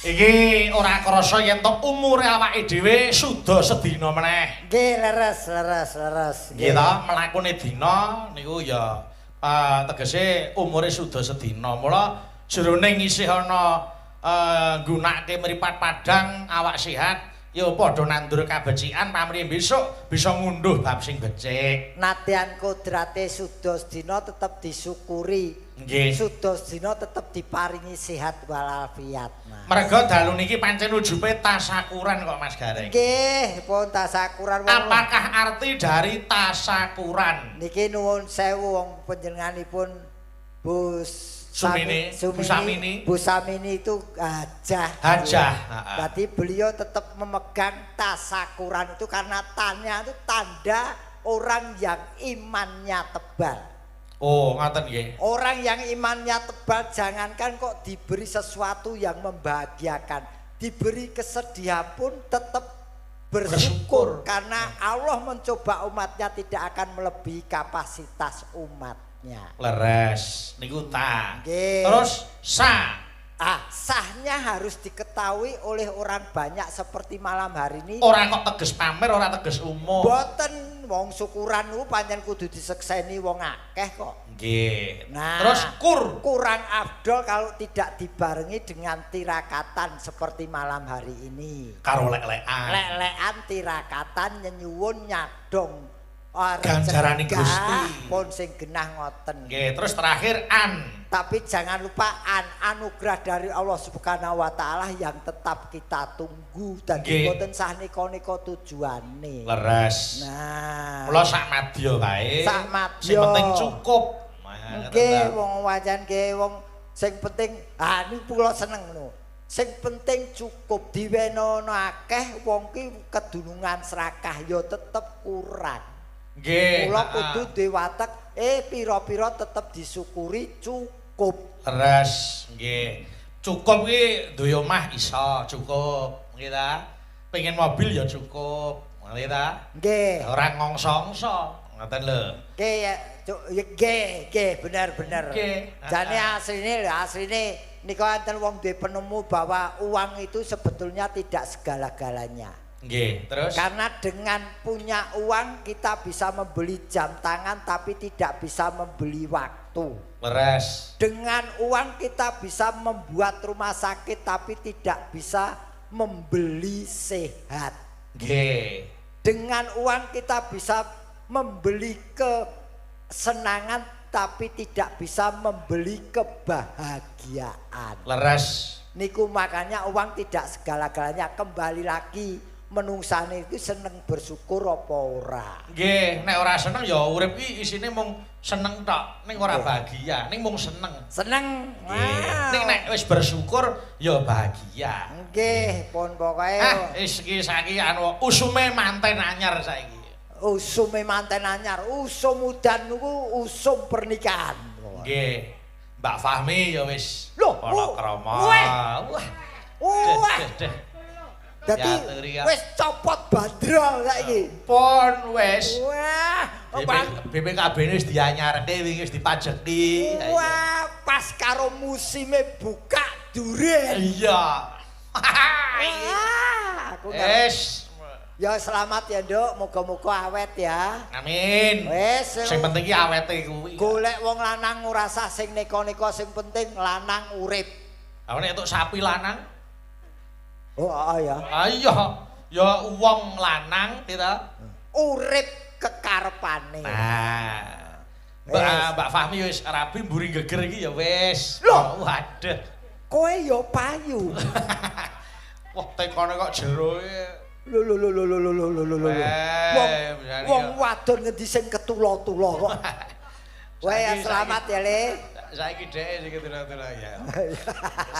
Iki ora krasa yen to umure awake dhewe suda sedina meneh. Nggih, leres. Nggih to, mlakune dina niku ya tegese umure suda sedina. Mula jroning isih ana nggunakake mripat padhang awak sehat ya padha nandur kabecikan pamrih besok bisa ngunduh bab sing becik. Nadyan kodrate suda sedina tetep disyukuri. Nggih. Suda sedina tetep diparingi sehat walafiat. Merga dalu niki pancen ujupe tasakuran kok Mas Gareng. Nggih, pun tasakuran. Apakah arti dari tasakuran? Niki nuwun sewu wong panjenenganipun Bu Samini itu hajah. Jadi beliau tetap memegang tasakuran itu karena tanya itu tanda orang yang imannya tebal. Oh, ngaten nggih. Orang yang imannya tebal jangankan kok diberi sesuatu yang membahagiakan, diberi kesedihan pun tetap bersyukur karena Allah mencoba umatnya tidak akan melebihi kapasitas umatnya. Leres niku ta. Nggih. Terus sah. Sahnya harus diketahui oleh orang banyak seperti malam hari ini. Ora kok teges pamer, ora teges umum. Boten wong syukuran niku pancen kudu disekseni wong akeh kok. Nggih. Nah, terus kurang afdol kalau tidak dibarengi dengan tirakatan seperti malam hari ini. Karo lek-lekan. Lek-lekan tirakatan nyenyuwun nyadong ganjarane Gusti. Pun sing genah ngoten. Nggih, terus terakhir Tapi jangan lupa anugerah dari Allah Subhanahu wa taala yang tetap kita tunggu dan boten sah nika-nika tujuane. Leres. Nah, kula sak madya wae. Sak madya. Sing penting cukup. Nggih, wong wajan nggih wong sing penting niku kula seneng ngono. Sing penting cukup diwenono akeh wong ki kedunungan serakah ya tetep kurang. Nggih. Kula kudu dewatek pira-pira tetep disyukuri cukup. Leres, nggih. Cukup ki duwe omah iso cukup, nggih ta. Pengen mobil ya cukup, nggih ta. Nggih. Ora ngongso-ngongso, ngoten lho. Nggih, bener. Jane asline nika enten wong duwe penemu bahwa uang itu sebetulnya tidak segala-galanya. Nggih, terus? Karena dengan punya uang kita bisa membeli jam tangan tapi tidak bisa membeli waktu. Leres. Dengan uang kita bisa membuat rumah sakit tapi tidak bisa membeli sehat. Nggih. Dengan uang kita bisa membeli kesenangan tapi tidak bisa membeli kebahagiaan. Leres. Niku makanya uang tidak segala-galanya. Kembali lagi menungsane itu seneng bersyukur apa ora? Nggih, nek ora seneng ya urip iki isine mung seneng tok, ning ora bahagia, ning mung seneng. Seneng. Ning nek wis bersyukur ya bahagia. Nggih, pun pokoke. Wis iki saiki usume manten anyar saiki. Usume manten anyar, usum udan niku usum pernikahan. Nggih. Mbak Fahmi ya wis ana krama. Wah. Dadi wis copot bandrol saiki. Pun wis. Wah, BPKB wis dianyarke wingi wis dipajeki. Wah, pas karo musime buka duren. Iya. Aku wis. Ya selamat ya, Nduk. Moga-moga awet ya. Amin. Wis. Sing penting ki awete kuwi. Golek wong lanang ora usah sing neka-neka, sing penting lanang urip. Lah nek entuk sapi lanang Oh ya. Iya, ya wong lanang kita urip kekarepane. Nah. Mbak Fahmi wis rabi mburi geger iki ya wis. Waduh. Kowe ya payu. Wah, tekone kok jero Lho. Wong wadon ngendi sing ketula-tula kok. Wah, selamat ya, Le. Saiki dhek sing ketula-tula ya.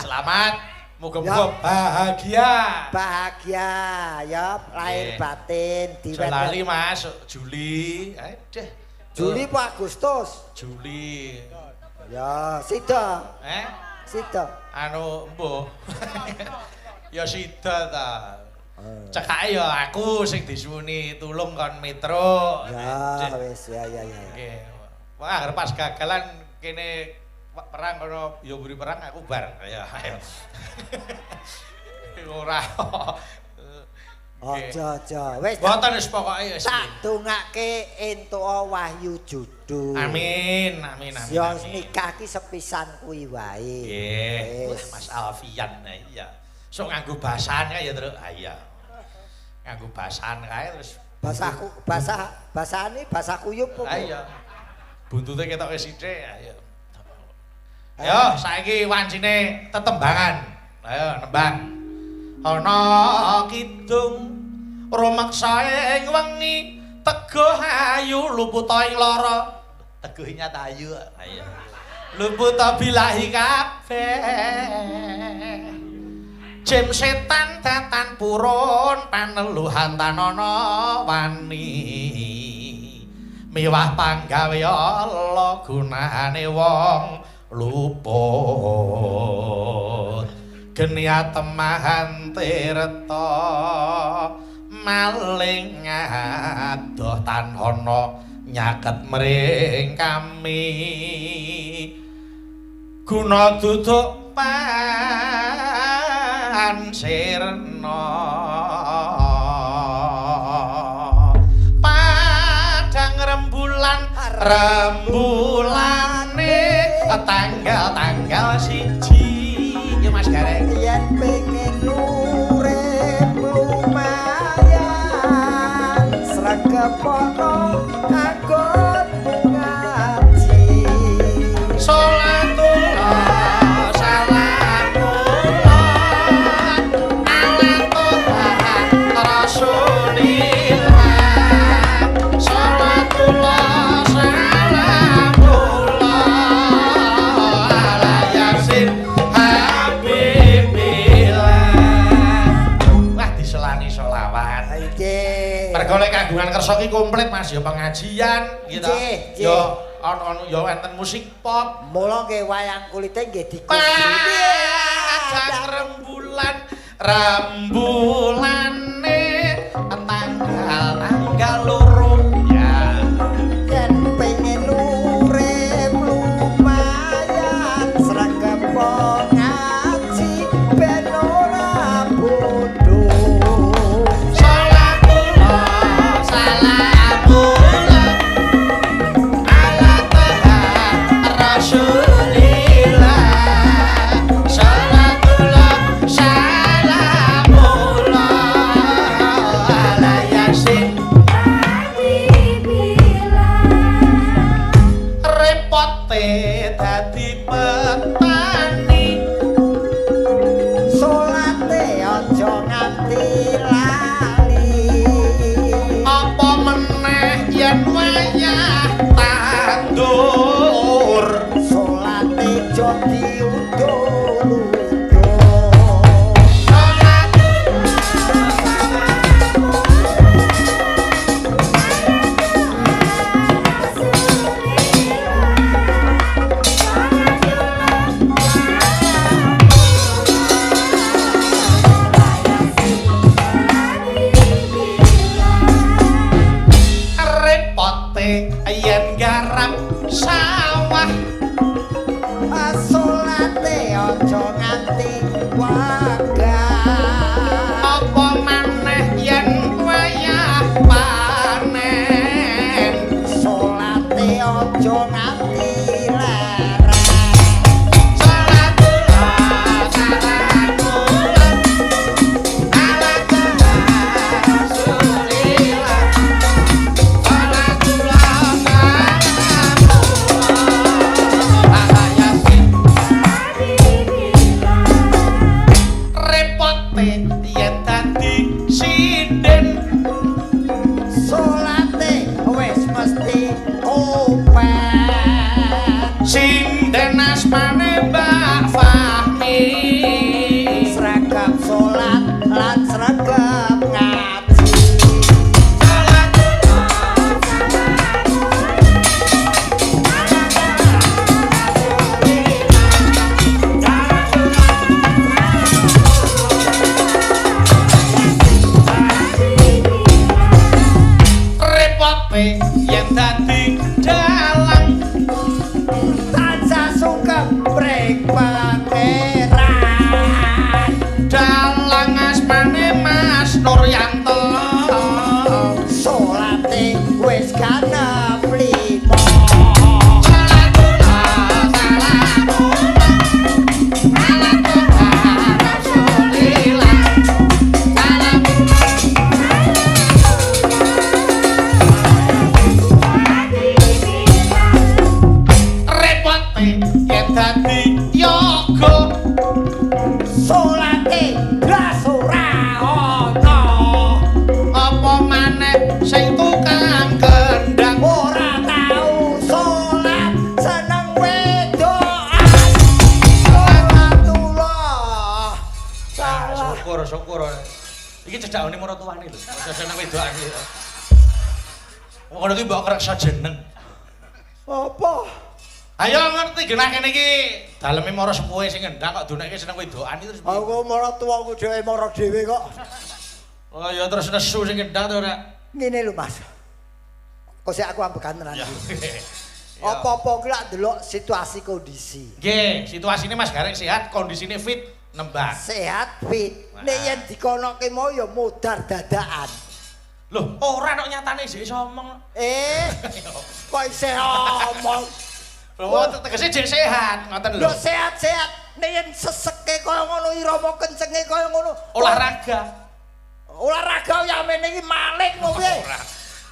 Selamat. Moga-moga bahagia. Bahagia ya lahir batin Jolali Mas Juli. Aduh. Juli apa Agustus? Juli. Ya, sida. Sida. Anu mbuh. Ya sida ta. Cekake ya aku sing disuwuni tulung kon metro. Ya wis ya. Nggih. Wah, arep pas gagalan kene perang kono ya mburi perang aku bar. Ya ayo. Ora. Aja. Wis mboten wis pokoke wis. tak dongake entuk wahyu judul. Amin. Ya nikah ki sepisan kuwi wae. Nggih. Mas Alfian iya. Sok nganggo basan kae ya, Truk. Ah iya. Nganggo basan kae terus bahasane bahasa kuyup apa? Ah iya. Buntute ketok wis sithik, ayo. Ayo saiki wancine tetembangan. Ayo nembang. Ana kidung rumaksa ing wengi teguh ayu luput ing lara. Teguh nyata ayu. Ayo. Luput bilahi kabeh. Jem setan datan purun paneluhan tanana wani. Miwah panggawe Allah gunane wong luput. Genia temahan tirta maling adoh tanhono nyaket mring kami. Guna duduk pansirna padang rembulane tanggal siji ya Mas Gareng yen pengen urip lumayan sregepono anggon ngaji salatullah salamullah ala Tuhan Rasulillah salatullah salamullah ala Yasin Habibillah. Wah diselani selawat mergo nek kagungan kersa ki komplit Mas ya pengajian gitu ya ono ya wonten musik pop mula nggih wayang kulite nggih padang rembulane tanggal loro ya yen pengen urip lumayan sregepo ngaji ben ora bodho salamullah salamullah ala Tuhan Rasulillah salatullah salamullah ala Yasin repote dadi petani salate aja nganti lali apa meneh yen wayah tandur salate aja diundur-undur repote yen garap sawah salate aja nganti wagah apa maneh yen wayah panen salate aja nganti lereng salatullah salamullah ala Tuhan Rasulillah salatullah salamullah ala Yasin repote yen dadi sinden salate wis mesti opek sing dadi yoga salate blas ora ana apa maneh sing tukang kendang ora tau salat seneng wedokan salatullah salah syukur iki cedhakane maratuwane lho aja seneng wedokan iki ngono ki mbok kreksa jeneng apa ayo ngerti genah kene iki daleme mara sepuhe sing ngendang kok duneke seneng wedokan iki terus aku mara tuaku dhewe mara dhewe kok oh ya terus nesu sing ngendang to ora ngene lho Mas kok sik aku ambekan tenan ya apa-apa ki lak ndelok situasi kondisi nggih situasine Mas Gareng sehat kondisine fit nembang sehat fit nek yen dikonoke mau ya modar dadakan lho ora nek nyatane isih iso omong kok isih omong lho tegese jek sehat ngoten lho lho sehat-sehat nek yen seseke kaya ngono irama kencenge kaya ngono olahraga ya mene iki maling ngono piye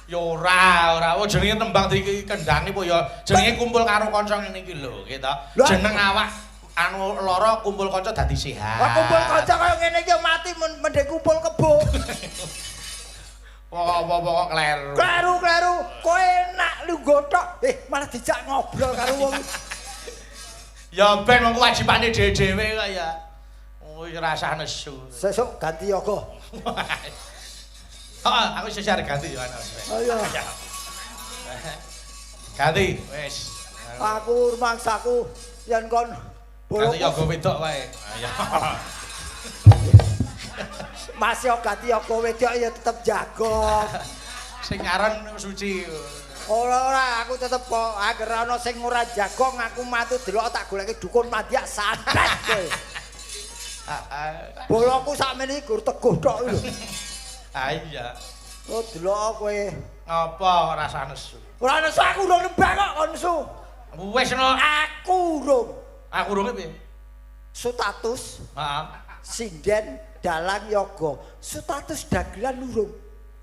ya ora jenenge tembang dikendangi po ya jenenge kumpul karo kanca ngene iki lho gitu jeneng awak anu lara kumpul kanca dadi sehat kumpul kanca kaya ngene iki mati mendek kumpul kebo pokok kleru kowe enak lu gotok malah dijak ngobrol karo wong ya ben wong wajibane dhewe-dhewe kok ya wis rasah nesu sesuk ganti yoga aku iso share ganti yo ana ayo ganti wis aku rumangsaku yen kon ganti yoga wedok wae ayo Mas yo ganti yoga wedok ya tetep jago sing aran suci ora aku tetep kok agar ana sing ora jagong aku matu delok tak goleke dukun madya santet kowe boloku sakmene iki gur teguh tok lho ah iya oh delok kowe ngapa rasa nesu ora nesu aku urung nembang kok kon nesu wis no aku urung piye status heeh sinden dalang yoga status dagelan urung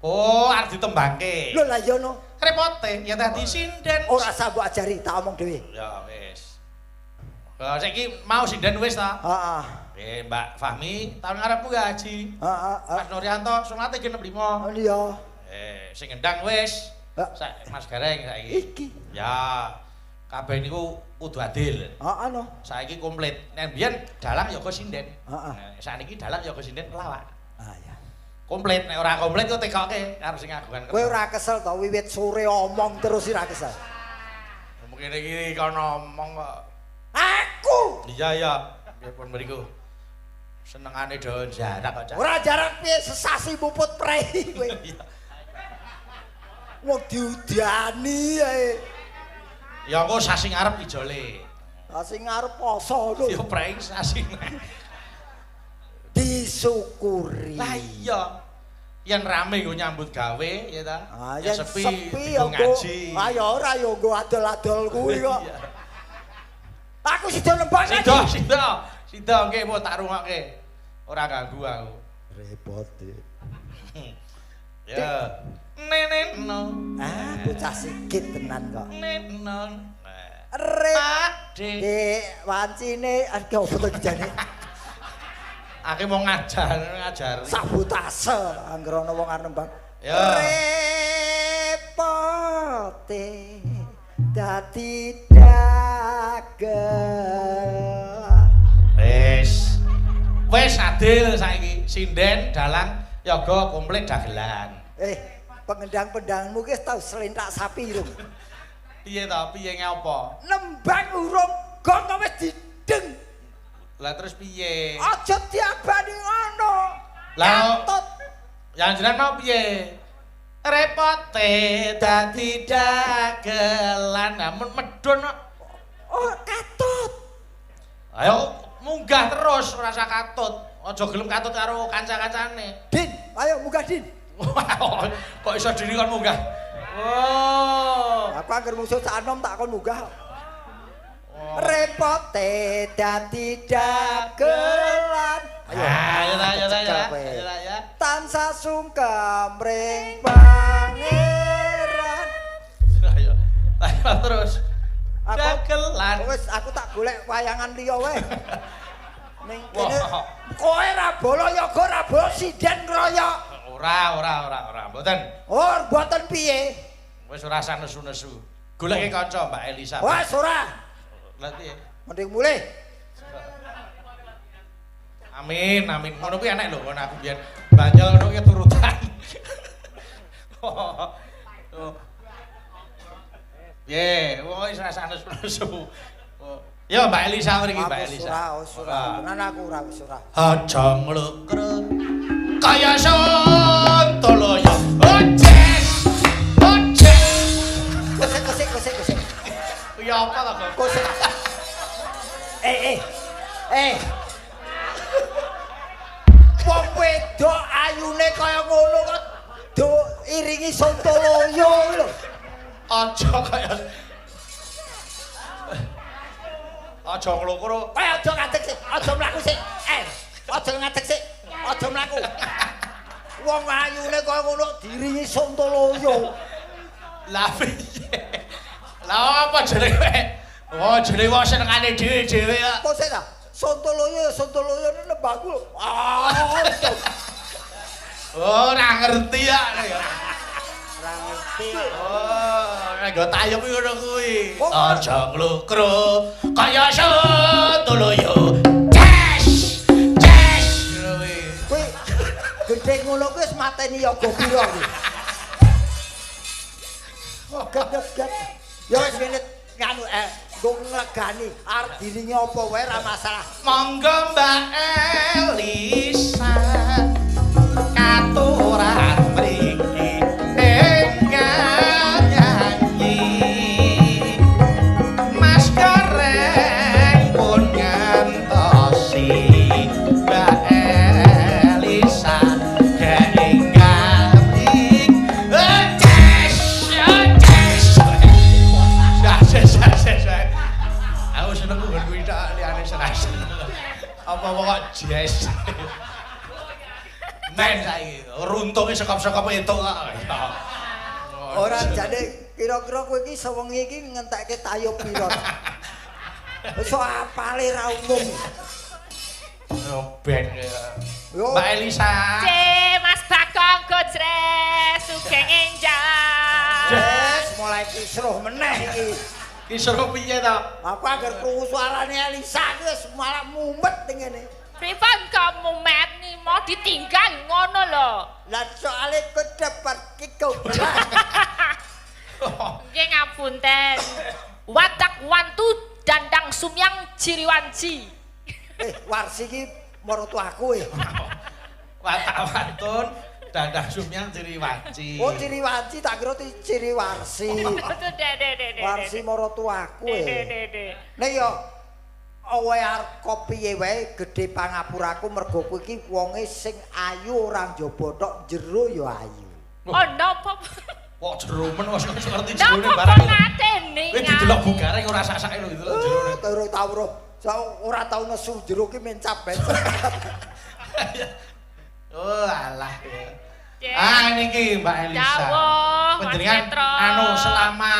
oh arep ditembangke lho lah ya no repote ya tadi sinden ora usah mbok ajari tak omong dhewe ya wis saiki mau sinden wis ta heeh Mbak Fahmi tahun ngarepmu ya haji heeh Mas Nuryanto sunate ge 65 iya sing ngendang wis Mas Gareng saiki iki ya kabeh niku kudu adil heeh no saiki komplit nek biyen dalang yoga sinden heeh saiki dalang yoga sinden pelawak ya komplit nek ora komplit kok tekoke karo sing ngagungan kowe ora kesel to wiwit sore omong terus ora kesel mungkin iki kono omong kok aku iya nggih pun mriku senengane daun jarak kok Cak ora jarak piye sesasi puput prei kowe wong diudani ae ya engko sasi ngarep ijole sing arep poso lho ya prei sasi disyukuri lah iya yen rame nggo nyambut gawe ya ta yen sepi ya ngaji ayo ora ya nggo adol-adol kuwi kok aku sida nembang sida nggih mau tak rungokke ora ganggu aku repot ya neneno bocah sikit tenan kok nenon Dek wancine aduh opo to jane Aku mau ngajar. Sabotase anggere ana wong arep nembang. Ya. Repote dadi dagelan. Wis adil saiki. Sinden dalang yoga komplit dagelan. Pengendang-pendangmu ki tau selentak sapi lho. Piye to? Piye ngapa? Nembang urung gong wis dideng. Lah terus piye? Aja diabani ngono. Lah yang jenengan mau piye? Repote dadi dagelan namun medhun kok. Oh, katut. Ayo munggah terus rasa katut. Aja gelem katut karo kanca-kancane. Din, ayo munggah Din. Kok iso diri kon munggah? Oh. Aku anggere musuh sak enom tak kon munggah. Repote dadi dagelan. Ayo ya. Tansah sungkem ring pangeran. Ayo terus. Dagelan. Wis aku tak golek wayangan liya wae. Ning kene kowe ra bola yoga ra bola sinden kroyok. Ora, mboten. Oh, mboten piye? Wis ora usah nesu-nesu. Goleki kanca Mbak Elisa. Wes ora. Lah piye? Mending mulih. Amin. Ngono kuwi enek lho kon aku biyen banjol ngono ki turutan. Ye, wis ora usah nesu-nesu. Ya Mbak Elisa mriki Mbak Elisa. Ora. Tenan aku ora wis ora. Aja nglekre kaya Sontoloyo. Oces. Kosek. Ya apa to, Kok? Kosek. Wong wedok ayune kaya ngono kok do iringi Sontoloyo lho. Aja kaya aja nglokro. Kowe aja ngadeg sik, aja mlaku sik. Aja ngadeg sik, aja mlaku. Wong ayune kaya ngono diringi Sontoloyo. Lah piye? Lah apa jenenge kowe? Oh, jenenge wong senengane dhewe-dhewe ya. Kok sik ta? Sontoloyo nembaku. Oh, ora ngerti ya. Ora ngerti. Oh, nggo tayub ngono kuwi. Oh. Aja nglokro kaya Sontoloyo. Ces. Kuwi gedhe ngono kuwi wis mateni yoga pira kuwi. Gak. Ya wis ngene nganu nggo nglegani arep diringi apa wae ora masalah. Monggo Mbak Elisa katuran mriki enggal nyanyi Mas Goreng pun ngantosi Mbak Elisa enggal mriki aku seneng nggon kuwi tok liyane seras. Apa kok jazz. Men saiki runtunge sekop-sekop entuk kok. Ora jane kira-kira kowe iki sewengi iki ngentekke tayub pira to? Wis apale ra umum. Yo ben Yo. Mbak Elisa. Mas Bagong Gojres sugeng enjang. Wes mulai kisruh meneh iki. Ki suruh piye to? Aku agar krungu suarane Elisa iki wis malah mumet ning ngene. Pripun kamu metni mau ditinggal ngono lho. Lah soalé kedepan ki goblok. Nggih ngapunten. Wadak wantu dandang sumyang jiriwanji. Warsi ki maratuaku Watak wantun dadah sumyang ciri wanci. Oh ciri wanci tak kira ciri warsi. Warsi maratuaku Nek yo awe arep kopiye wae gedhe pangapuraku mergo kowe iki wonge sing ayu ora njaba tok jero yo ayu. Oh napa? Kok jero men wis ngerti jerone Napa barang. ngateni? Kowe didelok bugareng ora sak-sake lho didelok jerone. Terus tau ora tau nesu jero ki mencap-mencap. Oh alah. Cek. Niki Mbak Elisa. Dawuh, Mas Panjenengan Petro. selama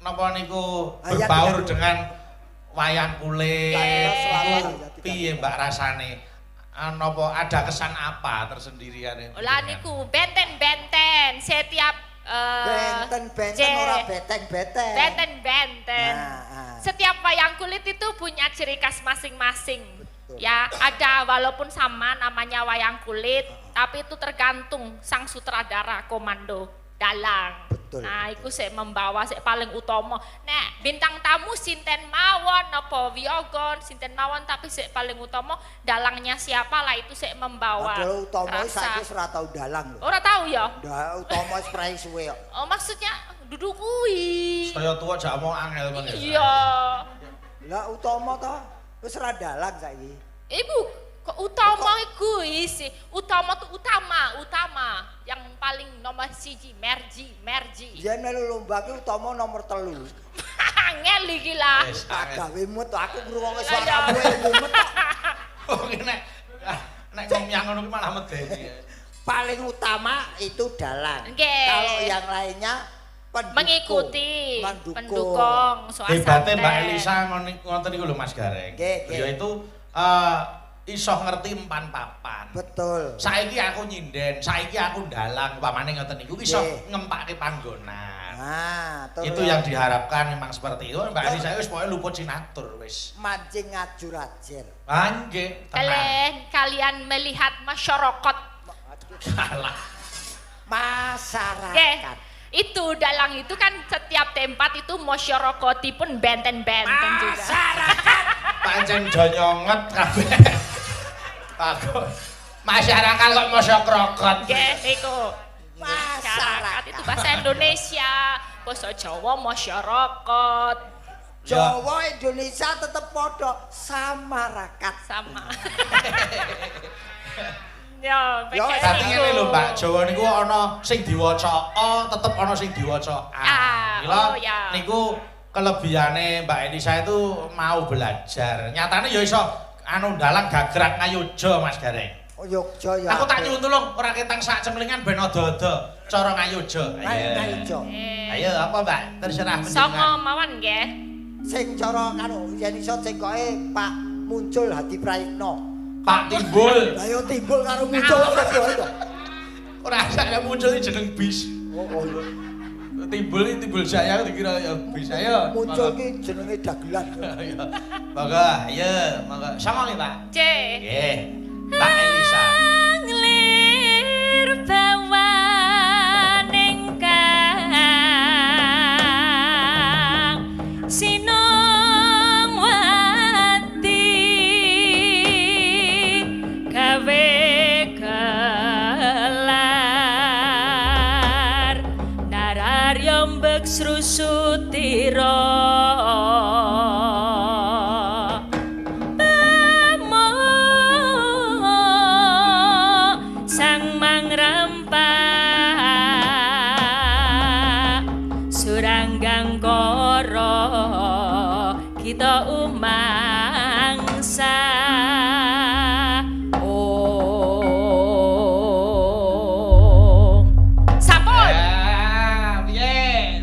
napa niku Ayat berbaur ya. dengan wayang kulit. Selama, Iku piye Mbak rasane? Napa ada kesan apa tersendiri ane? Lah niku benten-benten setiap Benten-benten Cek. ora beteng-beteng. benten-benten. Nah. Setiap wayang kulit itu punya ciri khas masing-masing. Betul. Ya, ada walaupun sama namanya wayang kulit, tapi itu tergantung sang sutradara komando dalang. Betul, Nah, betul. iku sik membawa sik paling utama. Nek bintang tamu sinten mawon apa wiyogon sinten mawon tapi sik paling utama dalangnya siapa lah itu sik membawa. Padahal utama rasa. saiki ora tau dalang lho. Ora tahu ya? Ndak utama wis prei suwe kok. Oh, maksudnya duduk kuwi. Saya tua jak mau angel men. Iya. Lah utama to wis ora dalang saiki. Ibu, kok utama kuwi sih? Utama tuh utama. Yang paling nomor siji, merji. Yen melu lomba ki utama nomor 3. Angel iki lah. Wis Tak angel. gawe mut aku ngrungokne Lah, suaramu ya. mumet kok. Oh nek ngomyang ngono ki malah medeni. Paling utama itu dalang. Nggih. Kalau yang lainnya mengikuti mendukung. pendukung soal Hebatnya santet. Mbak Elisa ngoten niku lho Mas Gareng. Nggih, nggih. Ya itu iso ngerti empan papan. Betul. Saiki aku nyinden, saiki aku ndalang, umpamane ngoten niku iso Nggih. ngempake panggonan. Nah, Itu yang diharapkan memang seperti itu. Mbak Elisa wis pokoke luput sinatur wis. mancing ngajur-ajur. Ah nggih, tenang. Kalian melihat masyarakat. Salah. Masyarakat. Itu dalang itu kan setiap tempat itu masyarakatipun benten-benten juga. Masyarakat. Pancen do nyonget kabeh. Aku masyarakat kok masyarakat. Nggih, iku. Masyarakat. Itu bahasa Indonesia, bahasa Jawa masyarakat. Jawa Indonesia tetep podo samarakat. Sama. Ya, Ya, bener Tapi iku. ngene lho Mbak, Jawa niku ana sing diwaca A, tetep ana sing diwaca A. Ah, Mila oh ya. niku kelebihane Mbak Elisa itu mau belajar. Nyatane ya iso anu dalang gagrak ngayoja Mas Gareng. Oh Yogya ya. Aku tak nyuwun tulung ora ketang sak cemlingan ben ada-ada cara ngayoja. Ngayoja. Ayo apa Mbak? Terserah Songo mawon nggih. Sing cara kanu yen iso cengkoke Pak Muncul Hadi Prayitno. Pak Timbul. Ayo timbul karo Muncul kok itu. Ora sak muncul jeneng bis. Oh iya. Timbul saya dikira ya bis ayo. Muncul ki jenenge dagelan. Ayo. Monggo, ayo, monggo. Sama nih, Pak. C. Nggih. Mbak Elisa. Anglir bawan ingkang sinong wati gawe kelar nararya mbek srusutira sang mangrempak suranggang koro kita umangsa sampun Piye?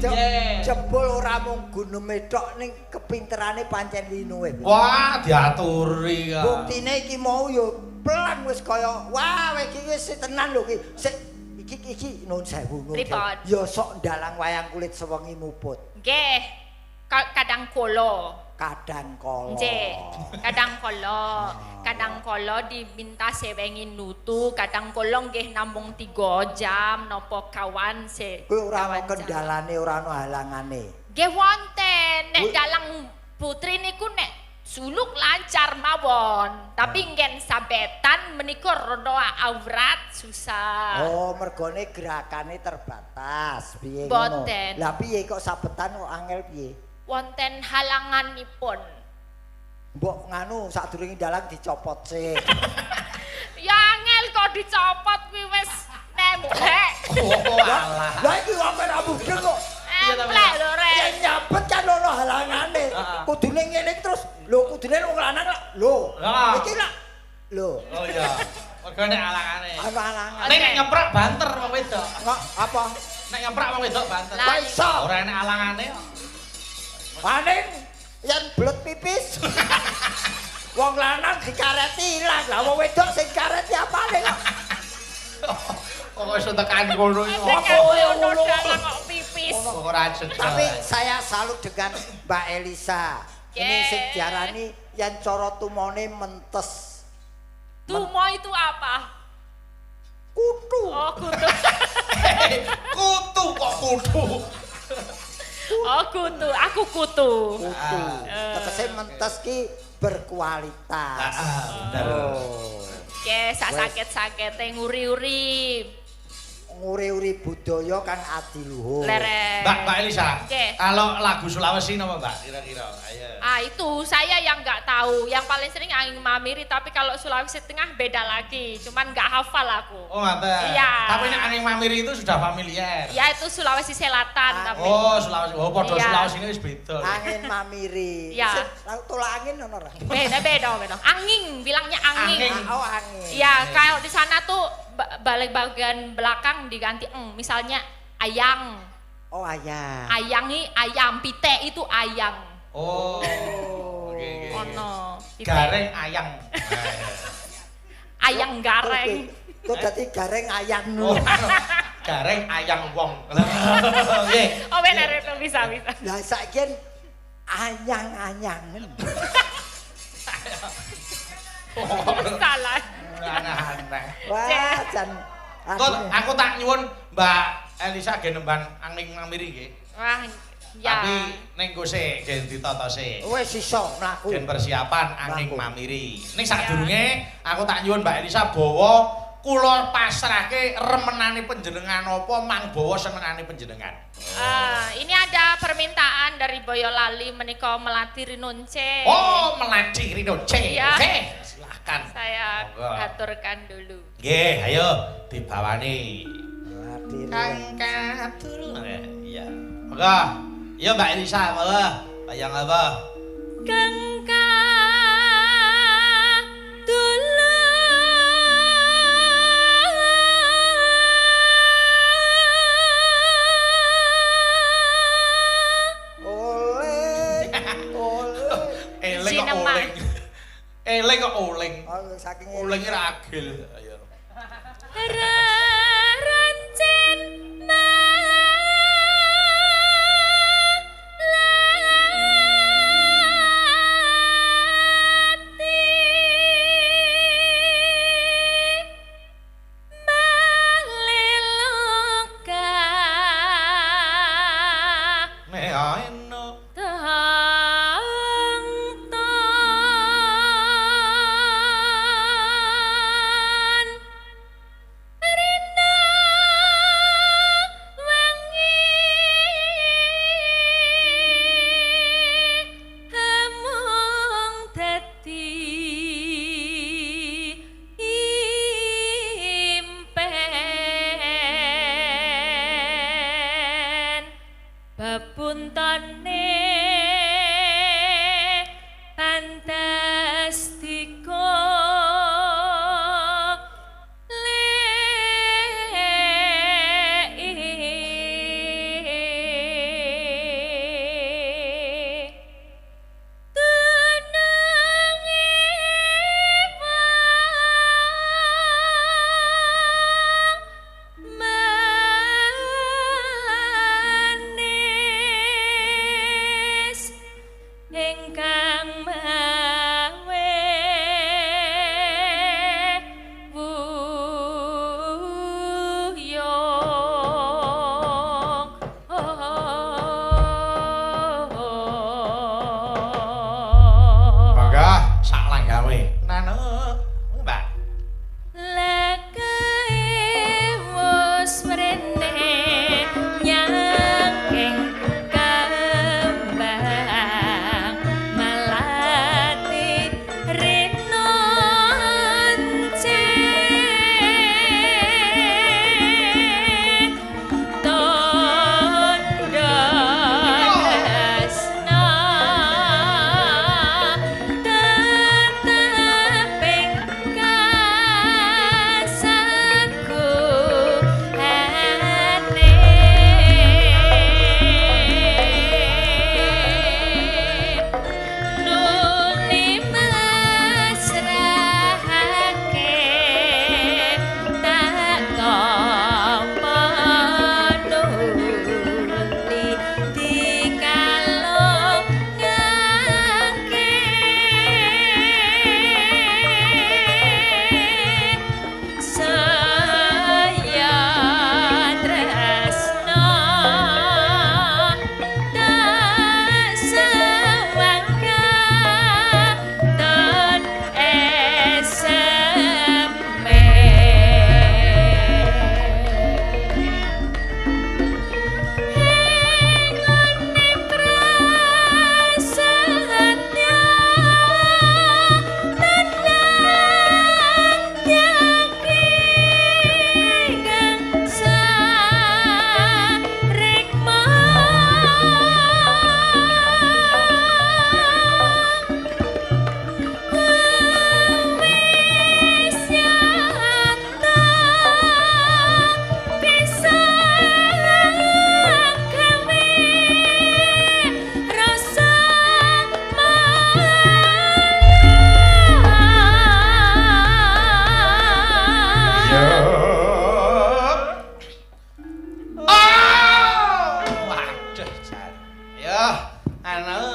Piye? Jebul ora mung gunume tok ning kepinterane pancen winuhe. Wah, diaturi kok. Buktine iki mau yo pelan wis kaya wah iki wis tenan lho iki. Sik iki nun sewu nun. Pripun? Ya sok ndalang wayang kulit sewengi muput. nggih kadang kala Kadang kala. nggih kadang kala diminta sewengi nutu kadang kala nggih namung 3 jam napa kawan Kuwi ora ana kawan jam. kendalane, ora ana halangane. Nggih wonten nek Kuwi- dalang putri niku nek suluk lancar mawon tapi ngen sabetan menika rada aurat susah. Oh, mergone gerakane terbatas. Piye Boten. Lah piye kok sabetan kok angel piye? Wonten halanganipun. Mbok nganu sadurunge dalang dicopot sik. Ya angel kok dicopot kuwi wis nemplek. Oh, alah. Lah iki wong ora mudeng kok. Nemplek lho Rek. Ya nyabet kan ono halangane. Kudune ngene terus. Lho kudune wong lanang lak. Lho. Ah. Iki lak. Lho. Oh iya. Mergo nek alangane. Ono halangan. Nek nyeprak banter wong wedok. Kok apa? Nek nyeprak wong wedok banter. Lah, Kok iso? Ora enek alangane kok. Paning yen blet pipis. Wong lanang dikareti ilang. Lah wong wedok sing kareti apane kok? Kok iso tekan ngono iki. Nek ono dalang kok pipis. Kok ora jelas. Tapi saya salut dengan Mbak Elisa. Ini Yeah. sing diarani yen cara tumone mentes. Tumo itu apa? Kutu. Oh kutu. Kutu kok kutu. Oh kutu, aku kutu. Kutu. Tegese mentes ki berkualitas. Bener. Oh. Oke, sak sakit-sakite nguri-uri. Nguri-uri budaya kang adiluhur. Lereng. Mbak Elisa. Oke. Kalau lagu Sulawesi napa Mbak kira-kira? Ayo. Ah itu saya yang nggak tahu. Yang paling sering angin mamiri, tapi kalau Sulawesi Tengah beda lagi. Cuman nggak hafal aku. Oh, ngaten. Iya. Tapi nek angin mamiri itu sudah familiar. Ya itu Sulawesi Selatan Ah. tapi. Oh, Sulawesi. Oh, padha Iya. Sulawesi ini wis beda. Angin mamiri. Ya. Sing tolak angin ono ora? Beda. Angin, bilangnya angin. Angin. Oh angin. Ya kalau di sana tuh balik bagian belakang diganti eng. Misalnya ayang. Oh ayam. Ayangi ayam, pitek itu ayang. Oh. Oke. Ono. pitek. Gareng ayang. Ayang gareng. Itu dadi gareng ayang Oh, nu. gareng ayang wong. Nggih. Oh bener itu bisa. Lah saiki anyang-anyangen. Salah. Aneh-aneh. Wah, jan Kok aku tak nyuwun Mbak Elisa ge nemban angling mamiri nggih. Wah, ya. Tapi ning kose gen ditata sik. wis iso mlaku. Gen persiapan angling Mlaku. mamiri. Ning sadurunge aku tak nyuwun Mbak Elisa bawa kula pasrahke remenane panjenengan apa mang bawa senengane panjenengan. Ini ada permintaan dari Boyolali menika melatih rinunce. Oh, melati rinunce. Iya. Oke, silakan. Saya Monggo. aturkan dulu. Nggih, ayo dibawani. Hadir. Kang katur. Iya. Monggo. Iya Mbak Elisa, monggo. Bayang apa? Kang dulu. Oleh. Eleng kok Sinema. oleng. Eleng kok oleng. Oh, saking Oleng ra agil. Ayo. Rancen Meaeno.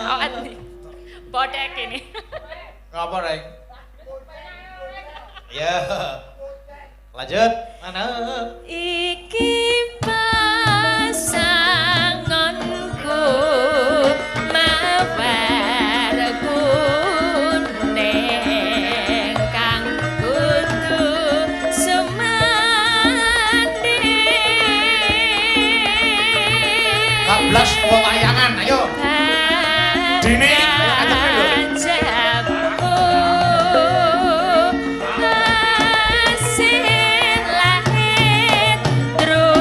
Awet nih. Bodek ini. Ngapa, Reng? Ya. Lanjut. Mana? Iki pasanganku mawar kuning kang kudu sumandi. 14 pewayangan, ayo. Dini, ajak dulu. Hasil lahir terus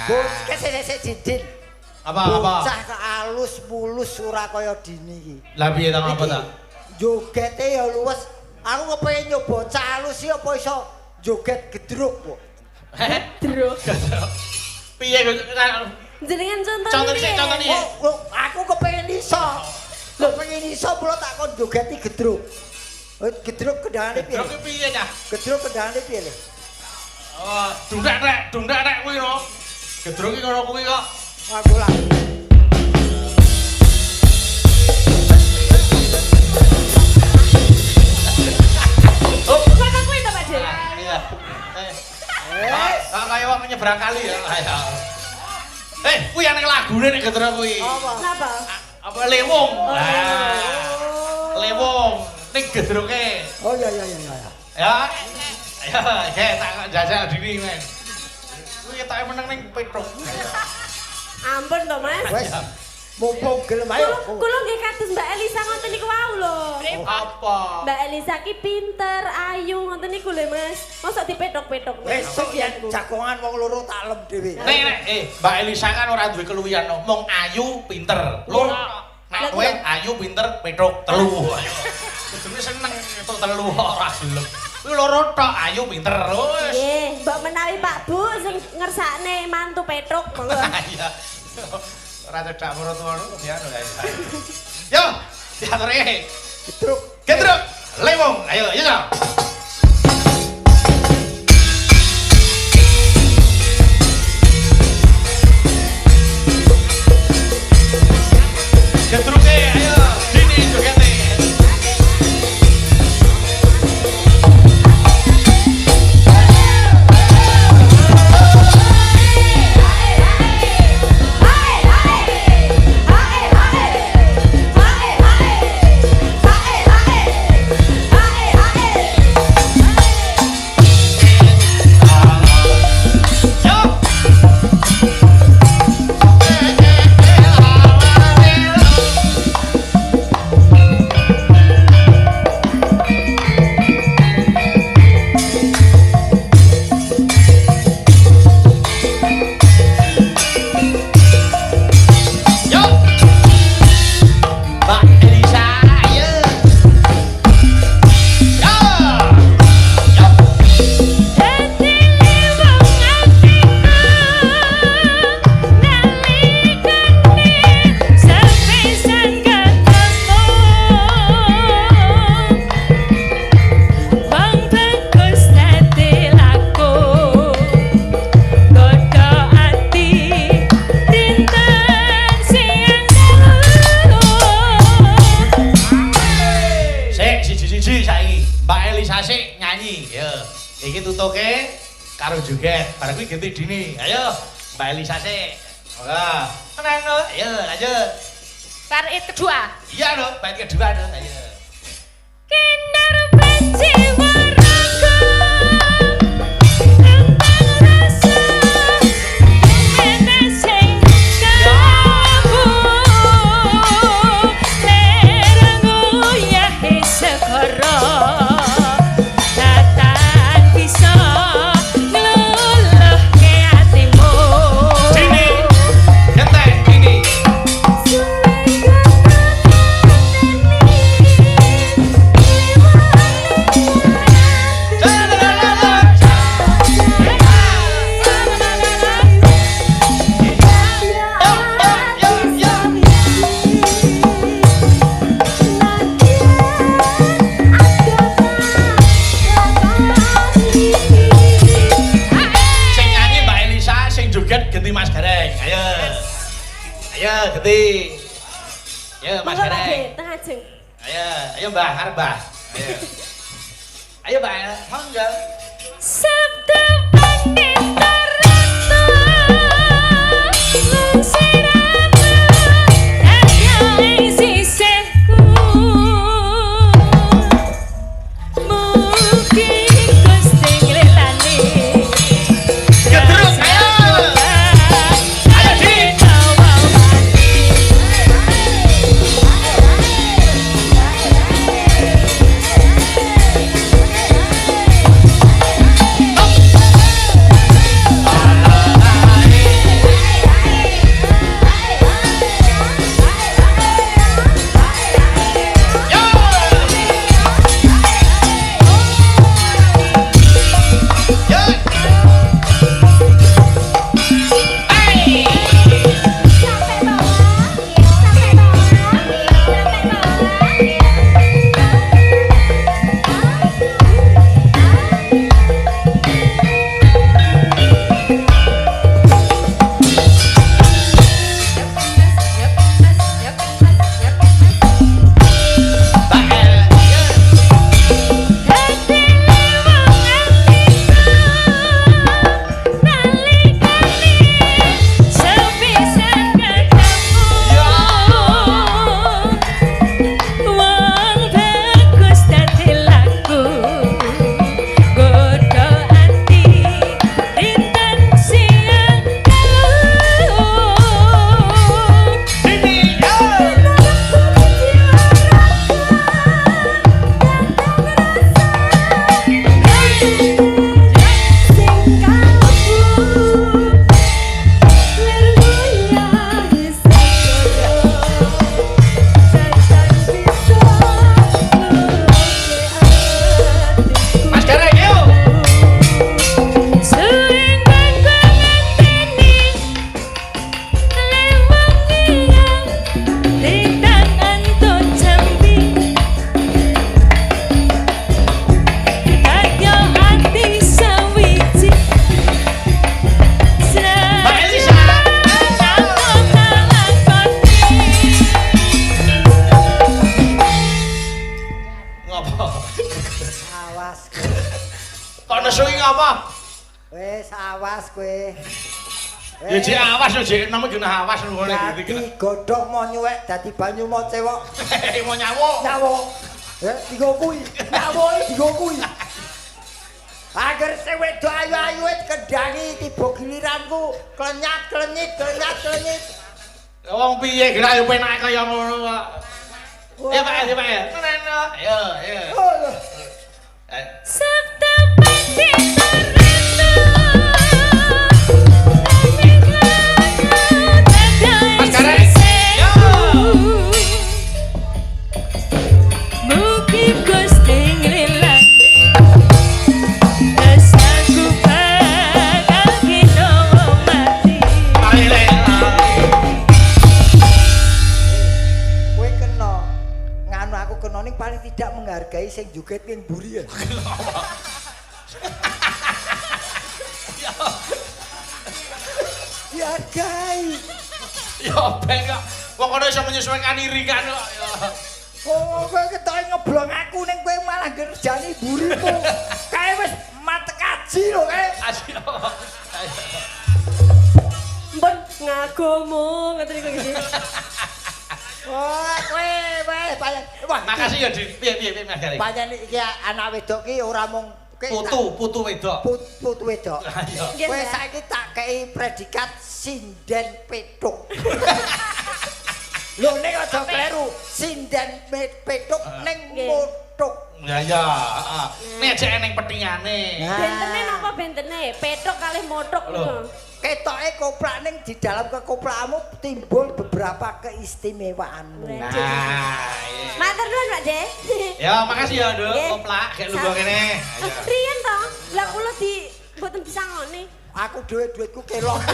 Bocah sik Didin. Apa? Bocah alus mulus ora kaya dini iki. Lah piye ta apa ta? Jogete ya luwes. Aku kepengin nyoba calus iki apa iso joget gedruk kok. Gedruk. Piye Jenengan contoh sih. Aku kepengin iso. Lho pengen iso mulo tak kon jogeti gedruk. Gedruk kendangane piye? Gedruk piye ta? Gedruk kendangane piye le? Oh, dundak rek kuwi no. Gedruk iki ngono kuwi kok. Aku lah. Kok kuwi to, Pak De? Iya. Kayak wong nyebrang kali ya. Kuwi ana lagune nek gedruk kuwi. Napa? Apa lewung? Lewung ning gedruke. Oh iya. Ya. Ya, tak jajal dini men. Kuwi tak meneng ning Petruk. Ampun to, Mas. Wes. Mumpung gelem ayo. Kula nggih kados Mbak Elisa ngoten niku wau lho. Apa? Mbak Elisa ki pinter, ayu ngoten niku lho, Mas. Mosok dipethok-pethok. Besok yen jagongan wong loro tak lem dhewe. Nek Mbak Elisa kan ora duwe keluwihan no. Mong ayu pinter. Loro. Nek kowe ayu pinter Petruk telu. Kudune seneng entuk telu ora gelem. Kuwi loro tok ayu pinter. Wis. Nggih, mbok menawi Pak Bu sing ngersakne mantu Petruk monggo. Iya. Ora cedak maratuwa ya lho. Yo, diaturke. Gedruk. Lewung. Ayo, yo. Gedruke, ayo. Dini jogete. Karo joget, bareng kuwi ganti dini. Ayo, Mbak Elisa sik. Ora. Tenang lho. Ayo, lanjut. Bait kedua. Iya lho, bait kedua lho. Ayo. Kinder jiwa raga tentang rasa mene sing kamu lerangku ya segara tatan bisa ngeluluhke atimu Dini, genteng Dini. Sing nyanyi Mbak Elisa, sing joget ganti Mas Gareng. Ayo. Ayo ganti. Ayo Mas Monggo Pak Gareng. De, teng ajeng. Ayo Mbak, arep Mbak. Ayo. Ayo Mbak, monggo. Sabda pandita rata lan sirama ayang sisihku mugi Gusti nglelani Gedruk, ayo. Ayo Di. awas kowe. Ya jek awas yo jek enom iki awas ngono iki. Dadi godhong mau nyuwek dadi banyu mau cewek. Mau nyawuk. Nyawuk. Digo kuwi. Nyawuk digo kuwi. Agar sing wedok ayu-ayu kendangi tiba giliranku klenyat-klenyit. Wong piye kira yo penake kaya ngono kok. Ya Pak, ya Pak. Ngono. Ayo. Setepan Mas Gareng. Yo. Mungkin Gusti nglilang rasaku bakal kino mati. Kowe kena nganu aku kena ning paling tidak menghargai sing joget ning mburi ya. Dihargai. Ya ben kok. Wong kono iso menyesuaikan diri kan kok. Oh, kowe ketoke ngeblong aku ning kowe malah ngerjani mburimu. Kae wis mate kaji lho kae. Ayo. Mbon ngagomo ngoten niku iki. Wah, kowe pancen. Wah, Makasih ya Dik. Piye Mas Gareng. pancen iki anak wedok ki ora mung Putu wedok. putu wedok. Ayo. Nggih, Kowe Mbak. saiki tak kei predikat sinden petuk. Lho ning aja kleru, sinden petuk ning Nggih. motuk. Ya. Nek jek ning petingane. Bentene napa bentene? Petok kalih motok Loh. ngono. Ketoke koprak ning di dalam kekoprakmu timbul beberapa keistimewaanmu. Nah. Nah, iya. Matur nuwun, Pak De. Ya, makasih ya, Nduk. Nggih. Koplak gek lungguh kene. Ayo. Riyen to, lah kula di mboten bisa ngene. Aku duitku kelok.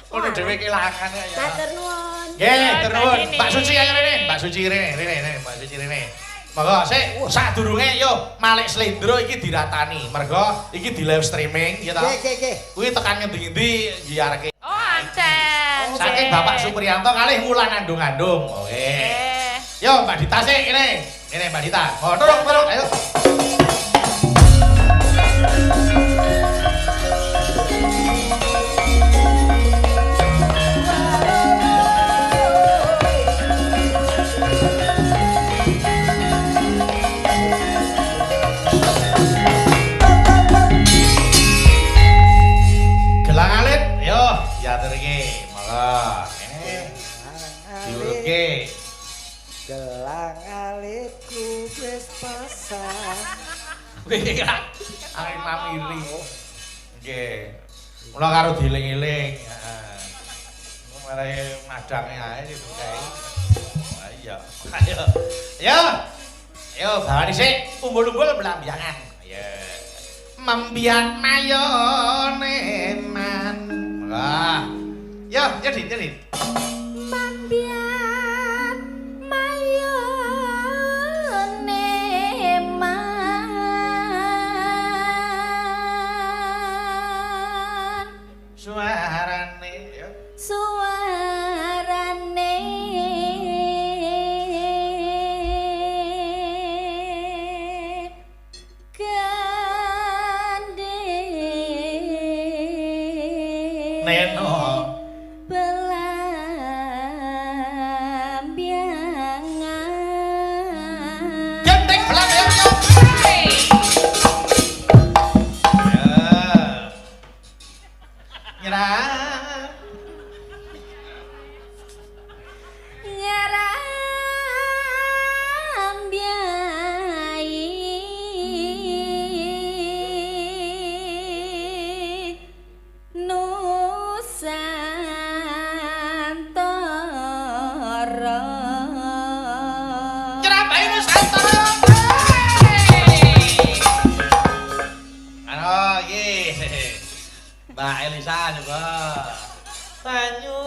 Kono dhewe kelangan ya. Matur nuwun. Nggih, terus Mbak Mbak Suci ayo rene. Mbak Suci rene, Mbak Suci rene. Monggo sik sadurunge yo Malik Slendro iki diratani. Mergo iki di live streaming ya ta. Nggih. Kuwi tekan ngendi-ngendi nyiarke. Oh, ancen. Saking Bapak Supriyanto kalih Wulan andung-andung. Oke. Yo Mbak Dita sik kene. Kene Mbak Dita. Oh, turun ayo. Gelang alit, yo, diatur iki. Monggo. Diurutke. Gelang alitku wis pasang. Kuwi kan arek mamiri. Nggih. Mula karo dieling-eling, heeh. Mare madange ae dibukai. Ah iya. Ayo. Ayo. Ayo bawani sik, umbul-umbul belambiangan. Ayo. Membian mayone man. Wah. Yo, jadi. Mambian mayone man. Suarane yo. Suarane gandeng Neno. belambiangan. Gendeng belambiang yo. Ya. Nyerah. Ngerambiai Nusantara. Nyerabai Nusantara. Halo, iki. Mbak Elisa juga. Banyu.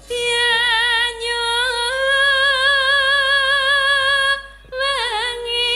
Tianyu wengi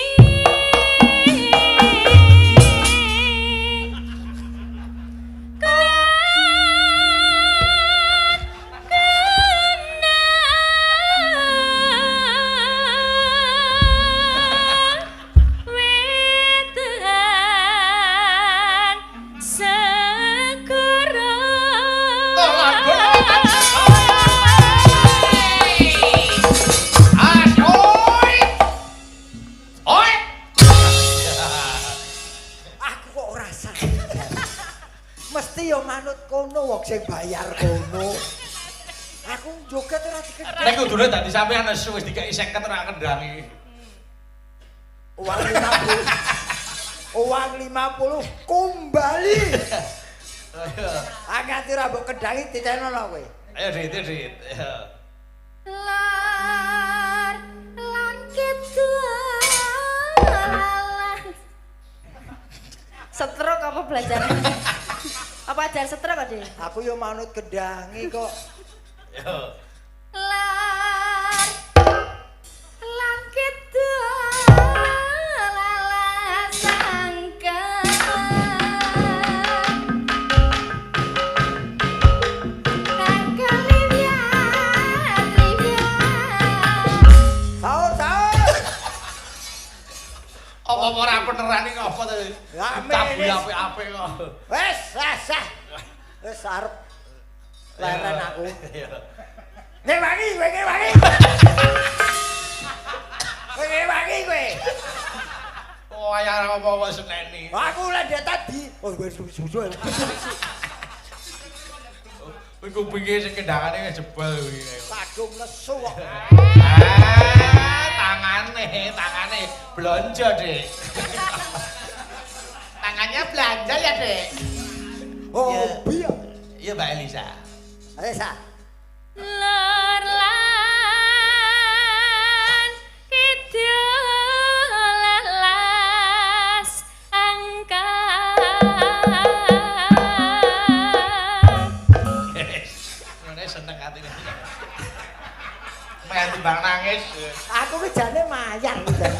mesti ya manut kono wong sing bayar kono. Aku joget ora dikedhek. Nek kudune dadi sampean nesu wis dikeki 50 ora kendangi. Uang 50. Uang 50 kembali. Angkat ora mbok kendangi ditenono kowe. Ayo Dit. Lar langit lalang. Setruk apa belajar? Apa ajar setruk kok, Dik? Aku yo manut kendangi kok. Yo. Lar langit lalang sangka. Apa ora beneran iki apa to? Tabu apik-apik kok. Wes, wes arep leren aku. Ngewangi. Ngewangi kowe. Oh, ayah apa seneni. Aku lah dia tadi. Oh, wes susu. Kuwi kupinge sing kendangane jebol kuwi. Kadung lesu kok. Tangane belanja, Dek. Tangannya belanja ya, Dek. Oh, biar. Iya, Mbak Elisa. Ayo, Sa. Lor lan kidul lelas angkat. Ngene seneng atine. Mayan timbang nangis. Aku ki jane mayat jane.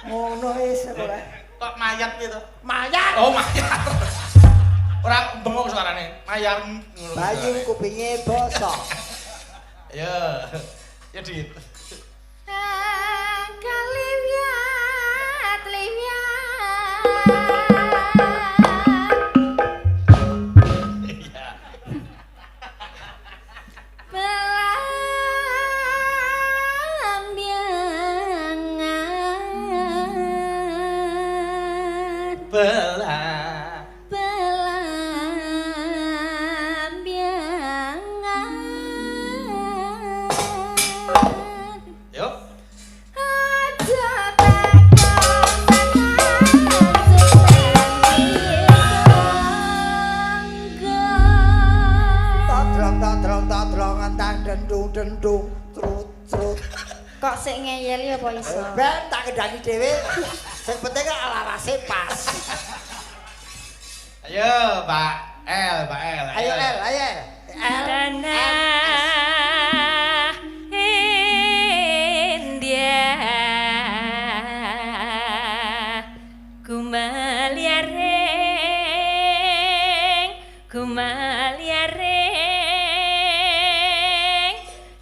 Ngono wis ora. Kok mayat piye to? Mayat. Oh, mayat. Ora bengok suarane. Mayat ngono. Bayu kupinge bosok. Ya. Ya, Dit. Kaliwat Iya. Belambiangan Belambiangan Yuk. Aja Todrong entang dendung trut. Kok sik ngeyel ya apa iso? Ben tak kendangi dhewe. Sing penting alarase pas. Ayo, Mbak El. Ayo El. Tanah India kumaliareng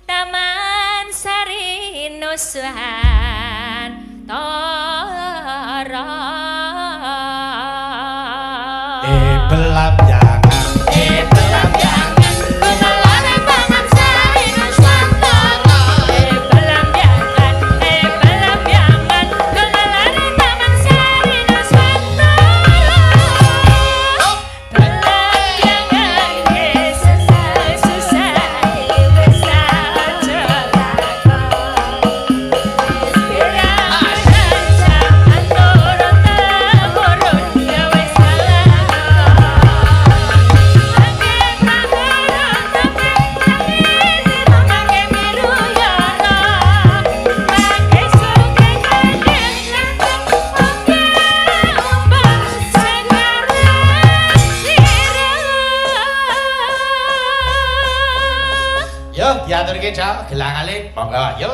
Taman Sari Nusuhan Toro Belam jangan. Belam jangan mengalami Taman Sari Nusuhan Toro Belam jangan mengalami Taman Sari Nusuhan Toro Belam jangan susah wis aja lakon Yo, diaturke, Cak. Gelang alit. Monggo, yo.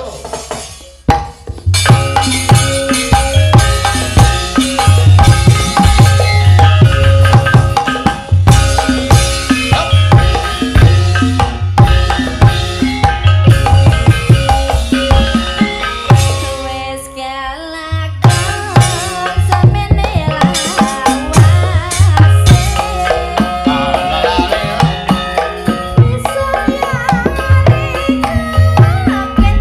Wes kelakon semene lawase Bisa lari kabeh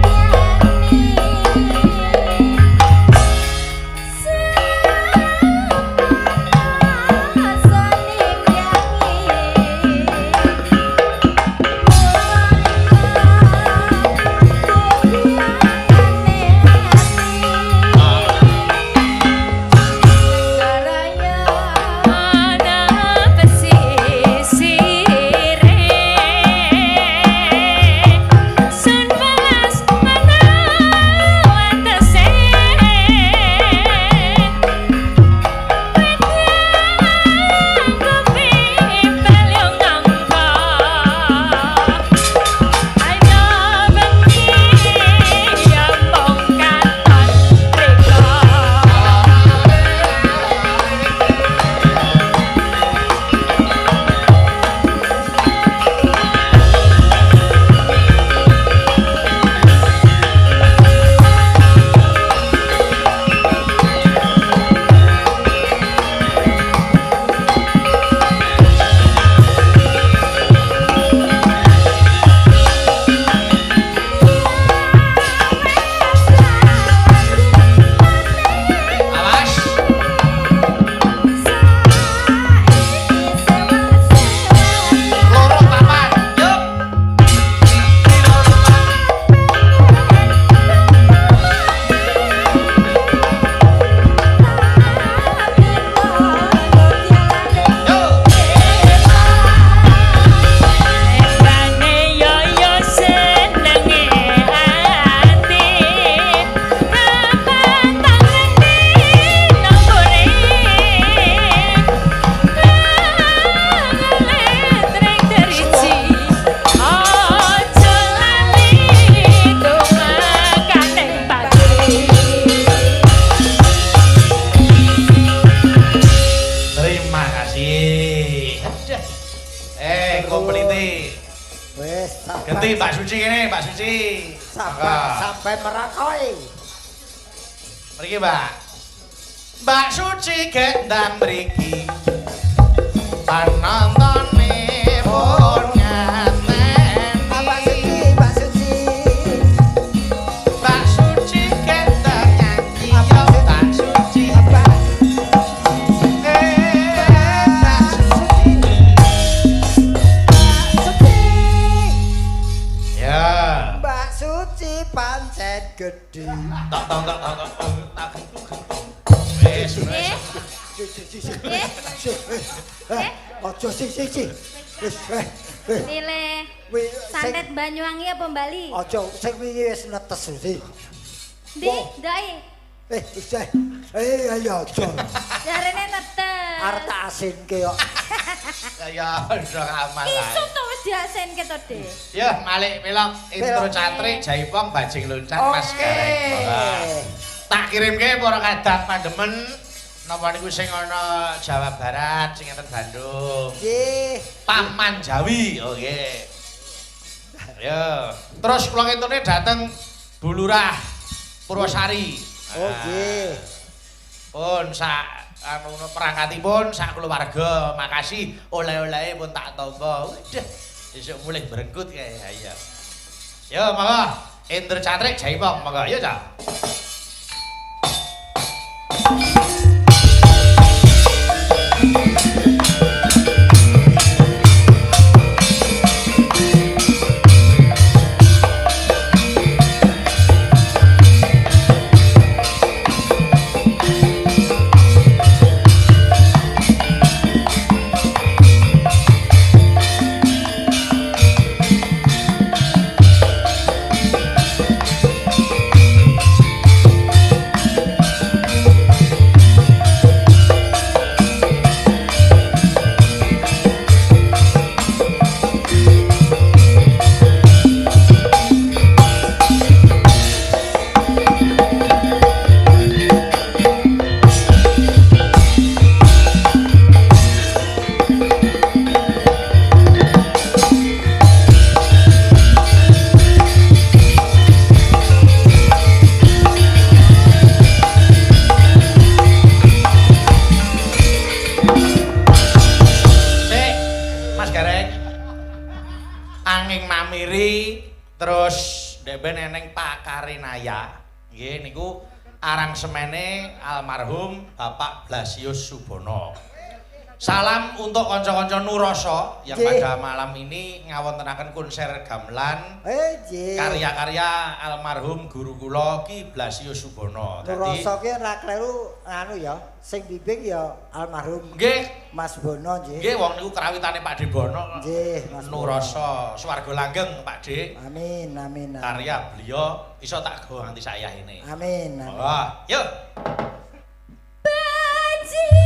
Ganti Mbak Suci kene, Mbak Suci. Sampai merakoi. Mriki, Mbak. Mbak Suci gendang mriki. Panontone pun ngateni. Mbak Suci, Mbak Suci. Mbak Suci gendang nyanyi yo Mbak Suci. Mbak Suci. Ya. Mbak Suci pancen gedhe. Tak. Wis, wis. Ojo sih. Wis Pilih santet Banyuwangi apa Bali? ojo sing wingi wis netes sih. Di, dai. Wis ayo ojo. Jarene netes. Arep tak asinke kok. Ya udah aman lah. Isu to wis diasenke to, Dik. Ya, Malik Melok intro cantrik Jaipong bajing loncat Mas Gareng. Tak kirimke para kadang pandemen napa niku sing ana Jawa Barat, sing enten Bandung. Nggih. Paman Jawi, oke. Ya, terus kula ngentune dateng Bulurah Purwosari. Oh nggih. Pun sak anu perangkatipun sak keluarga, makasih oleh-olehe pun tak tampa. Waduh, esuk mulih berenggut kae ya. Yo, monggo. Indra Cantrik Jaipong, monggo. Yo, Cak. Terus deben eneng Pak Karinaya. Nggih niku aransemene almarhum Bapak Blasius Subono. Salam untuk kanca-kanca Nurasa yang pada malam ini ngawontenaken konser gamelan karya-karya almarhum guru kula Ki Blasius Subono. Nurasa ki ora kleru anu ya, sing bimbing ya almarhum nggih Mas Bono nggih. Nggih wong niku krawitane Pak De Bono. Nggih, Mas Nurasa swarga langgeng Pak De. Amin, amin. Karya beliau iso tak gawa nganti saya ini. Amin. Wah, yuk. Bajing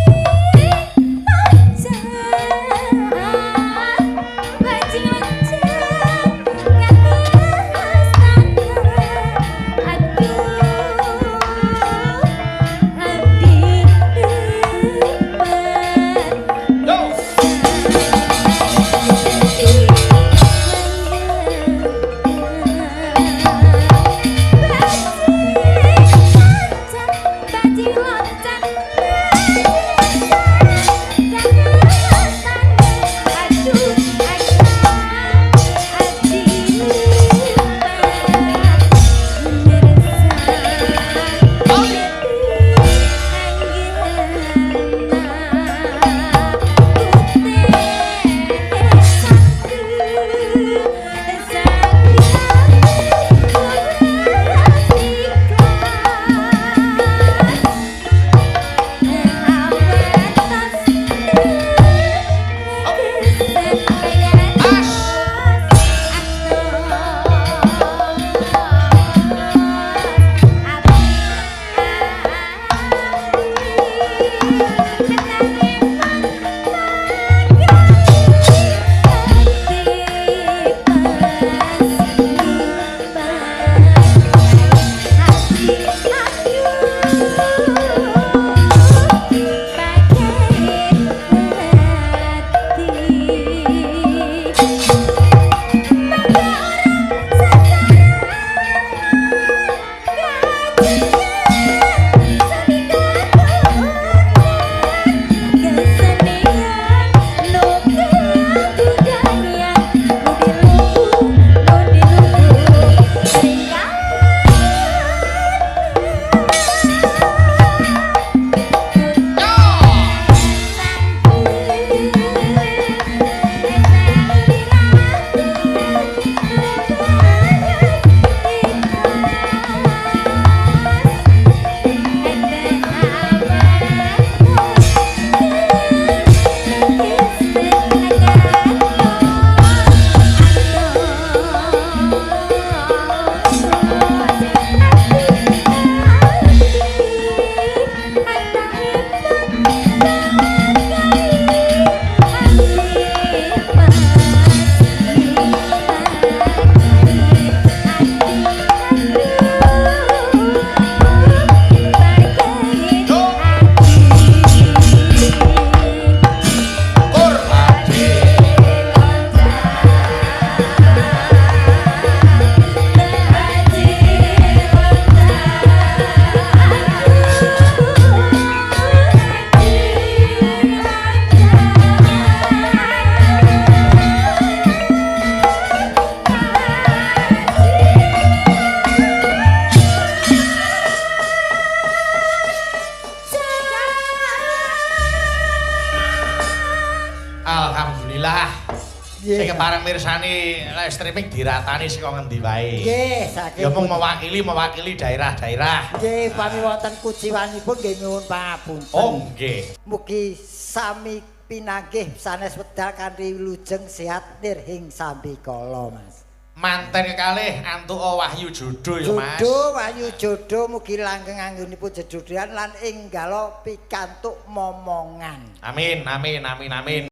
Sing pareng mirsani live streaming diratani saka ngendi wae. Nggih, saking. Ya mung mewakili daerah-daerah. Nggih, pami wonten kuciwanipun nggih nyuwun pangapunten. Oh, nggih. Mugi sami pinanggih sanes wedal kanthi wilujeng sehat nirhing sambi kala, Mas. Manten kekalih antuk Wahyu Jodo ya, Mas. Jodo Wahyu Jodo mugi langgeng anggenipun jejodohan lan enggalo pikantuk momongan. Amin.